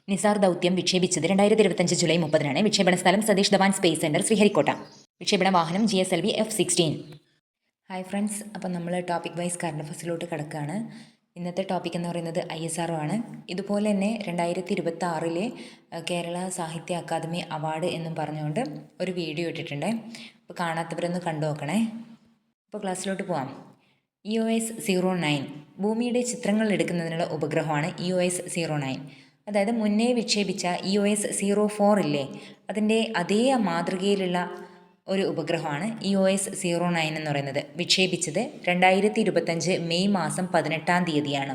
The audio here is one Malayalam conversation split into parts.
നിസാർ ദൗത്യം വിക്ഷേപിച്ചത് 2025 ജൂലൈ 30-നാണ്. വിക്ഷേപണ സ്ഥലം സതീഷ് ധവാൻ സ്പേസ് സെൻറ്റർ, ശ്രീഹരിക്കോട്ട. വിക്ഷേപണ വാഹനം GSLV F-16. ഹായ് ഫ്രണ്ട്സ്, അപ്പം നമ്മൾ ടോപ്പിക് വൈസ് കറണ്ട് അഫയേഴ്സിലോട്ട് കിടക്കുകയാണ്. ഇന്നത്തെ ടോപ്പിക് എന്ന് പറയുന്നത് ISRO ആണ്. ഇതുപോലെ തന്നെ 2026 കേരള സാഹിത്യ അക്കാദമി അവാർഡ് എന്നും പറഞ്ഞുകൊണ്ട് ഒരു വീഡിയോ ഇട്ടിട്ടുണ്ട്. അപ്പോൾ കാണാത്തവരൊന്ന് കണ്ടു നോക്കണേ. അപ്പോൾ ക്ലാസ്സിലോട്ട് പോവാം. EOS-09 ഭൂമിയുടെ ചിത്രങ്ങൾ എടുക്കുന്നതിനുള്ള ഉപഗ്രഹമാണ് EOS-09. അതായത് മുന്നേ വിക്ഷേപിച്ച EOS-04 ഇല്ലേ, അതിൻ്റെ അതേ മാതൃകയിലുള്ള ഒരു ഉപഗ്രഹമാണ് EOS-09 എന്ന് പറയുന്നത്. വിക്ഷേപിച്ചത് 2025 മെയ് മാസം 18-ാം തീയതിയാണ്.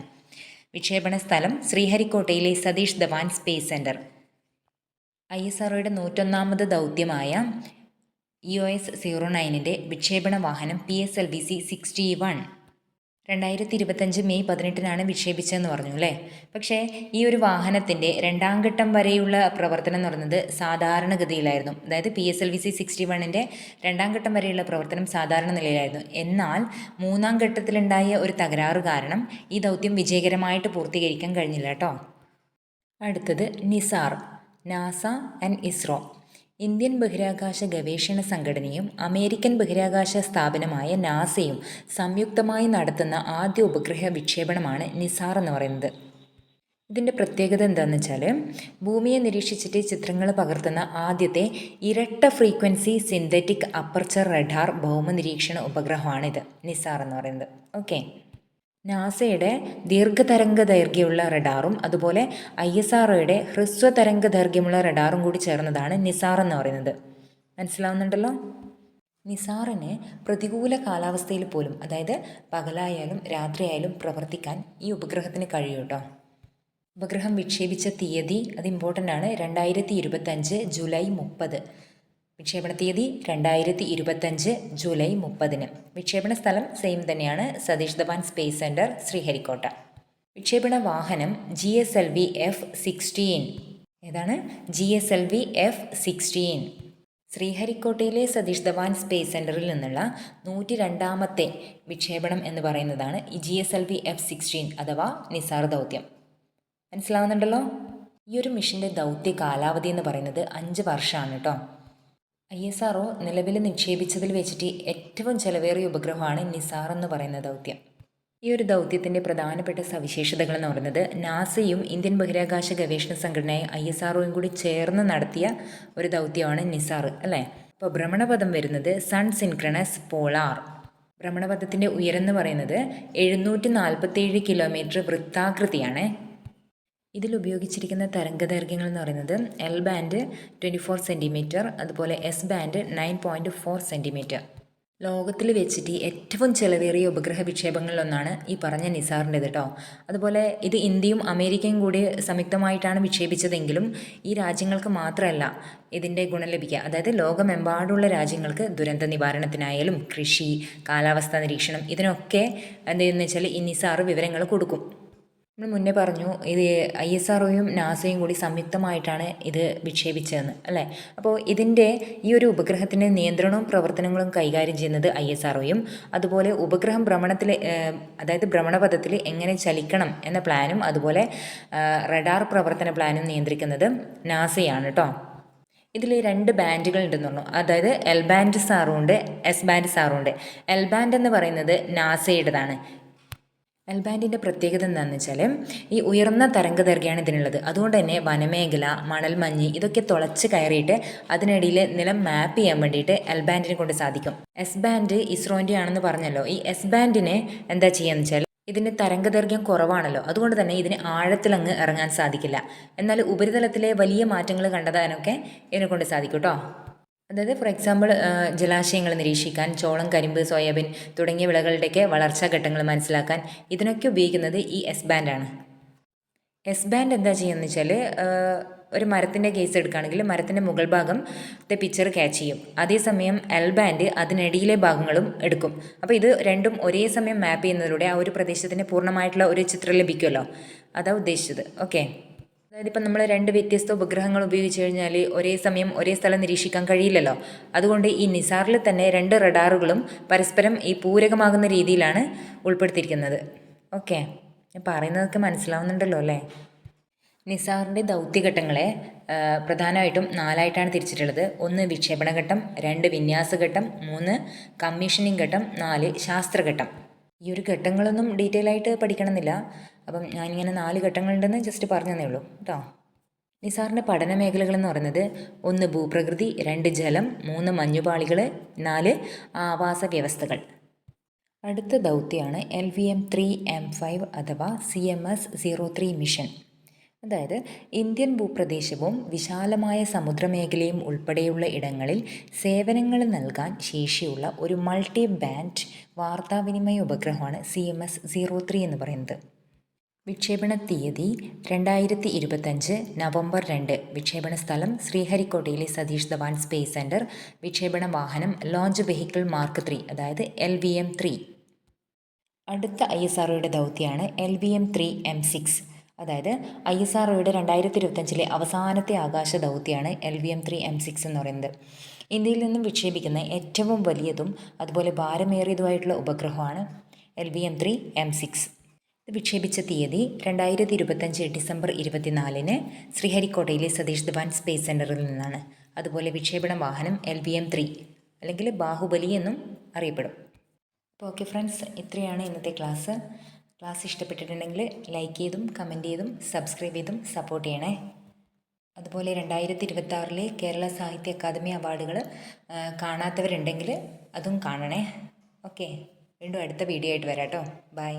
വിക്ഷേപണ സ്ഥലം ശ്രീഹരിക്കോട്ടയിലെ സതീഷ് ധവാൻ സ്പേസ് സെൻറ്റർ. ISROയുടെ 101ാമത് ദൗത്യമായ EOS-09ൻ്റെ വിക്ഷേപണ വാഹനം PSLV-C61 2025 മെയ് 18-നാണ് വിക്ഷേപിച്ചതെന്ന് പറഞ്ഞു അല്ലേ. പക്ഷേ ഈ ഒരു വാഹനത്തിൻ്റെ 2ാം ഘട്ടം വരെയുള്ള പ്രവർത്തനം എന്ന് പറയുന്നത് സാധാരണഗതിയിലായിരുന്നു. അതായത് PSLV-C61ൻ്റെ 2ാം ഘട്ടം വരെയുള്ള പ്രവർത്തനം സാധാരണ നിലയിലായിരുന്നു. എന്നാൽ 3ാം ഘട്ടത്തിലുണ്ടായ ഒരു തകരാറ് കാരണം ഈ ദൗത്യം വിജയകരമായിട്ട് പൂർത്തീകരിക്കാൻ കഴിഞ്ഞില്ല കേട്ടോ. അടുത്തത് Nisar, NASA and ISRO. Indian ബഹിരാകാശ ഗവേഷണ സംഘടനയും അമേരിക്കൻ ബഹിരാകാശ സ്ഥാപനമായ നാസയും സംയുക്തമായി നടത്തുന്ന ആദ്യ ഉപഗ്രഹ വിക്ഷേപണമാണ് നിസാർ എന്ന് പറയുന്നത്. ഇതിൻ്റെ പ്രത്യേകത എന്താണെന്ന് വെച്ചാൽ, ഭൂമിയെ നിരീക്ഷിച്ചിട്ട് ചിത്രങ്ങൾ പകർത്തുന്ന ആദ്യത്തെ ഇരട്ട ഫ്രീക്വൻസി സിന്തറ്റിക് അപ്പർച്ചർ റഡാർ ഭൗമ നിരീക്ഷണ ഉപഗ്രഹമാണിത്, നിസാർ എന്ന് പറയുന്നത്. ഓക്കെ, നാസയുടെ ദീർഘതരംഗ ദൈർഘ്യമുള്ള റഡാറും അതുപോലെ ISROയുടെ ഹ്രസ്വതരംഗ ദൈർഘ്യമുള്ള റഡാറും കൂടി ചേർന്നതാണ് നിസാർ എന്ന് പറയുന്നത്. മനസ്സിലാവുന്നുണ്ടല്ലോ. നിസാറിന് പ്രതികൂല കാലാവസ്ഥയിൽ പോലും, അതായത് പകലായാലും രാത്രിയായാലും പ്രവർത്തിക്കാൻ ഈ ഉപഗ്രഹത്തിന് കഴിയും കേട്ടോ. ഉപഗ്രഹം വിക്ഷേപിച്ച തീയതി അത് ഇമ്പോർട്ടൻ്റ് ആണ്, 2025 ജൂലൈ 30. വിക്ഷേപണ തീയതി 2025 ജൂലൈ 30-ന്. വിക്ഷേപണ സ്ഥലം സെയിം തന്നെയാണ്, സതീഷ് ധവാൻ സ്പേസ് സെൻറ്റർ, ശ്രീഹരിക്കോട്ട. വിക്ഷേപണ വാഹനം GSLV F-16. ഏതാണ്? GSLV F-16. ശ്രീഹരിക്കോട്ടയിലെ സതീഷ് ധവാൻ സ്പേസ് സെൻറ്ററിൽ നിന്നുള്ള 102ാമത്തെ വിക്ഷേപണം എന്ന് പറയുന്നതാണ് ഈ GSLV F-16 അഥവാ നിസാർ ദൗത്യം. മനസ്സിലാവുന്നുണ്ടല്ലോ. ഈ ഒരു മിഷൻ്റെ ദൗത്യ കാലാവധി എന്ന് പറയുന്നത് 5 വർഷമാണ് കേട്ടോ. ISRO നിലവിൽ നിക്ഷേപിച്ചതിൽ വെച്ചിട്ട് ഏറ്റവും ചെലവേറിയ ഉപഗ്രഹമാണ് നിസാർ എന്ന് പറയുന്ന ദൗത്യം. ഈ ഒരു ദൗത്യത്തിൻ്റെ പ്രധാനപ്പെട്ട സവിശേഷതകൾ എന്ന് പറയുന്നത്, നാസയും ഇന്ത്യൻ ബഹിരാകാശ ഗവേഷണ സംഘടനയായ ISROയും കൂടി ചേർന്ന് നടത്തിയ ഒരു ദൗത്യമാണ് നിസാർ അല്ലേ. അപ്പോൾ ഭ്രമണപഥം വരുന്നത് സൺ സിൻക്രണസ് പോളാർ. ഭ്രമണപഥത്തിൻ്റെ ഉയരം പറയുന്നത് 747 കിലോമീറ്റർ വൃത്താകൃതിയാണ്. ഇതിൽ ഉപയോഗിച്ചിരിക്കുന്ന തരംഗദൈർഘ്യങ്ങൾ എന്ന് പറയുന്നത് L ബാൻഡ് 24 സെൻറ്റിമീറ്റർ, അതുപോലെ S ബാൻഡ് 9.4 സെൻറ്റിമീറ്റർ. ലോകത്തിൽ വെച്ചിട്ട് ഏറ്റവും ചെലവേറിയ ഉപഗ്രഹ വിക്ഷേപങ്ങളിലൊന്നാണ് ഈ പറഞ്ഞ നിസാറിൻ്റെത് കേട്ടോ. അതുപോലെ ഇത് ഇന്ത്യയും അമേരിക്കയും കൂടി സംയുക്തമായിട്ടാണ് വിക്ഷേപിച്ചതെങ്കിലും ഈ രാജ്യങ്ങൾക്ക് മാത്രമല്ല ഇതിൻ്റെ ഗുണം ലഭിക്കുക. അതായത് ലോകമെമ്പാടുള്ള രാജ്യങ്ങൾക്ക് ദുരന്ത നിവാരണത്തിനായാലും കൃഷി, കാലാവസ്ഥാ നിരീക്ഷണം, ഇതിനൊക്കെ എന്താണെന്ന് വെച്ചാൽ ഈ നിസാർ വിവരങ്ങൾ കൊടുക്കും. നമ്മൾ മുന്നേ പറഞ്ഞു ഇത് ISROയും നാസയും കൂടി സംയുക്തമായിട്ടാണ് ഇത് വിക്ഷേപിച്ചതെന്ന് അല്ലേ. അപ്പോൾ ഇതിൻ്റെ ഈ ഒരു ഉപഗ്രഹത്തിൻ്റെ നിയന്ത്രണവും പ്രവർത്തനങ്ങളും കൈകാര്യം ചെയ്യുന്നത് ISROയും, അതുപോലെ ഉപഗ്രഹം അതായത് ഭ്രമണപഥത്തിൽ എങ്ങനെ ചലിക്കണം എന്ന പ്ലാനും അതുപോലെ റഡാർ പ്രവർത്തന പ്ലാനും നിയന്ത്രിക്കുന്നത് നാസയാണ് കേട്ടോ. ഇതിൽ 2 ബാൻഡുകൾ ഉണ്ടെന്ന് പറഞ്ഞു. അതായത് L ബാൻഡ് സാറുണ്ട്, S ബാൻഡ് സാറുണ്ട്. L ബാൻഡ് എന്ന് പറയുന്നത് നാസയുടേതാണ്. L ബാൻഡിൻ്റെ പ്രത്യേകത എന്താണെന്ന് വെച്ചാൽ, ഈ ഉയർന്ന തരംഗദൈർഘ്യമാണ് ഇതിനുള്ളത്. അതുകൊണ്ട് തന്നെ വനമേഖല, മണൽമഞ്ഞ് ഇതൊക്കെ തുളച്ച് കയറിയിട്ട് അതിനിടയിൽ നിലം മാപ്പ് ചെയ്യാൻ വേണ്ടിയിട്ട് L ബാൻഡിനെ കൊണ്ട് സാധിക്കും. S ബാൻഡ് ഇസ്രോൻ്റെ ആണെന്ന് പറഞ്ഞല്ലോ. ഈ S ബാൻഡിനെ എന്താ ചെയ്യുകയെന്ന് വെച്ചാൽ, ഇതിന് തരംഗദൈർഘ്യം കുറവാണല്ലോ, അതുകൊണ്ട് തന്നെ ഇതിന് ആഴത്തിലങ്ങ് ഇറങ്ങാൻ സാധിക്കില്ല. എന്നാൽ ഉപരിതലത്തിലെ വലിയ മാറ്റങ്ങൾ കണ്ടെത്താനൊക്കെ ഇതിനെ കൊണ്ട് സാധിക്കും കേട്ടോ. അതായത് ഫോർ എക്സാമ്പിൾ ജലാശയങ്ങൾ നിരീക്ഷിക്കാൻ, ചോളം, കരിമ്പ്, സോയാബീൻ തുടങ്ങിയ വിളകളുടെയൊക്കെ വളർച്ചാ ഘട്ടങ്ങൾ മനസ്സിലാക്കാൻ ഇതിനൊക്കെ ഉപയോഗിക്കുന്നത് ഈ S ബാൻഡാണ്. S ബാൻഡ് എന്താ ചെയ്യുന്നത് വെച്ചാൽ, ഒരു മരത്തിൻ്റെ കേസ് എടുക്കുകയാണെങ്കിൽ മരത്തിൻ്റെ മുകൾ ഭാഗത്തെ പിക്ചർ ക്യാച്ച് ചെയ്യും. അതേസമയം L ബാൻഡ് അതിനിടയിലെ ഭാഗങ്ങളും എടുക്കും. അപ്പോൾ ഇത് രണ്ടും ഒരേ സമയം മാപ്പ് ചെയ്യുന്നതിലൂടെ ആ ഒരു പ്രദേശത്തിന് പൂർണ്ണമായിട്ടുള്ള ഒരു ചിത്രം ലഭിക്കുമല്ലോ, അതാണ് ഉദ്ദേശിച്ചത്. ഓക്കെ, അതായത് ഇപ്പം നമ്മൾ 2 വ്യത്യസ്ത ഉപഗ്രഹങ്ങൾ ഉപയോഗിച്ച് കഴിഞ്ഞാൽ ഒരേ സമയം ഒരേ സ്ഥലം നിരീക്ഷിക്കാൻ കഴിയില്ലല്ലോ. അതുകൊണ്ട് ഈ നിസാറിൽ തന്നെ 2 റഡാറുകളും പരസ്പരം ഈ പൂരകമാകുന്ന രീതിയിലാണ് ഉൾപ്പെടുത്തിയിരിക്കുന്നത്. ഓക്കെ, ഞാൻ പറയുന്നതൊക്കെ മനസ്സിലാവുന്നുണ്ടല്ലോ അല്ലേ. നിസാറിൻ്റെ ദൗത്യഘട്ടങ്ങളെ പ്രധാനമായിട്ടും 4ആയിട്ടാണ് തിരിച്ചിട്ടുള്ളത്. 1 വിക്ഷേപണ ഘട്ടം, 2 വിന്യാസഘട്ടം, 3 കമ്മീഷനിങ് ഘട്ടം, 4 ശാസ്ത്രഘട്ടം. ഈ ഒരു ഘട്ടങ്ങളൊന്നും ഡീറ്റെയിൽ ആയിട്ട് പഠിക്കണമെന്നില്ല. അപ്പം ഞാനിങ്ങനെ 4 ഘട്ടങ്ങളുണ്ടെന്ന് ജസ്റ്റ് പറഞ്ഞു തന്നേ ഉള്ളൂ കേട്ടോ. നിസാറിൻ്റെ പഠന മേഖലകൾ എന്ന് പറയുന്നത് 1 ഭൂപ്രകൃതി, 2 ജലം, 3 മഞ്ഞുപാളികൾ, 4 ആവാസ വ്യവസ്ഥകൾ. അടുത്ത ദൗത്യമാണ് LVM-3M5 അഥവാ CMS-03 മിഷൻ. അതായത് ഇന്ത്യൻ ഭൂപ്രദേശവും വിശാലമായ സമുദ്രമേഖലയും ഉൾപ്പെടെയുള്ള ഇടങ്ങളിൽ സേവനങ്ങൾ നൽകാൻ ശേഷിയുള്ള ഒരു മൾട്ടി ബാൻഡ് വാർത്താവിനിമയ ഉപഗ്രഹമാണ് CMS-03 എന്ന് പറയുന്നത്. വിക്ഷേപണ തീയതി 2025 നവംബർ 2. വിക്ഷേപണ സ്ഥലം ശ്രീഹരിക്കോട്ടയിലെ സതീഷ് ധവാൻ സ്പേസ് സെൻറ്റർ. വിക്ഷേപണ വാഹനം ലോഞ്ച് വെഹിക്കിൾ മാർക്ക് 3 അതായത് LVM-3. അടുത്ത ISROയുടെ ദൗത്യമാണ് LVM-3M6. അതായത് ISROയുടെ 2025 അവസാനത്തെ ആകാശ ദൗത്യമാണ് LVM-3M6 എന്ന് പറയുന്നത്. ഇന്ത്യയിൽ നിന്നും വിക്ഷേപിക്കുന്ന ഏറ്റവും വലിയതും അതുപോലെ ഭാരമേറിയതുമായിട്ടുള്ള ഉപഗ്രഹമാണ് LVM-3M6. ഇത് വിക്ഷേപിച്ച തീയതി 2025 ഡിസംബർ 24 ശ്രീഹരിക്കോട്ടയിലെ സതീഷ് ധവാൻ സ്പേസ് സെൻറ്ററിൽ നിന്നാണ്. അതുപോലെ വിക്ഷേപണ വാഹനം LVM-3 അല്ലെങ്കിൽ ബാഹുബലി എന്നും അറിയപ്പെടും. അപ്പോൾ ഓക്കെ ഫ്രണ്ട്സ്, ഇത്രയാണ് ഇന്നത്തെ ക്ലാസ് ഇഷ്ടപ്പെട്ടിട്ടുണ്ടെങ്കിൽ ലൈക്ക് ചെയ്തും കമൻറ്റ് ചെയ്തും സബ്സ്ക്രൈബ് ചെയ്തും സപ്പോർട്ട് ചെയ്യണേ. അതുപോലെ 2026 കേരള സാഹിത്യ അക്കാദമി അവാർഡുകൾ കാണാത്തവരുണ്ടെങ്കിൽ അതും കാണണേ. ഓക്കെ, വീണ്ടും അടുത്ത വീഡിയോ ആയിട്ട് വരാം കേട്ടോ. ബൈ.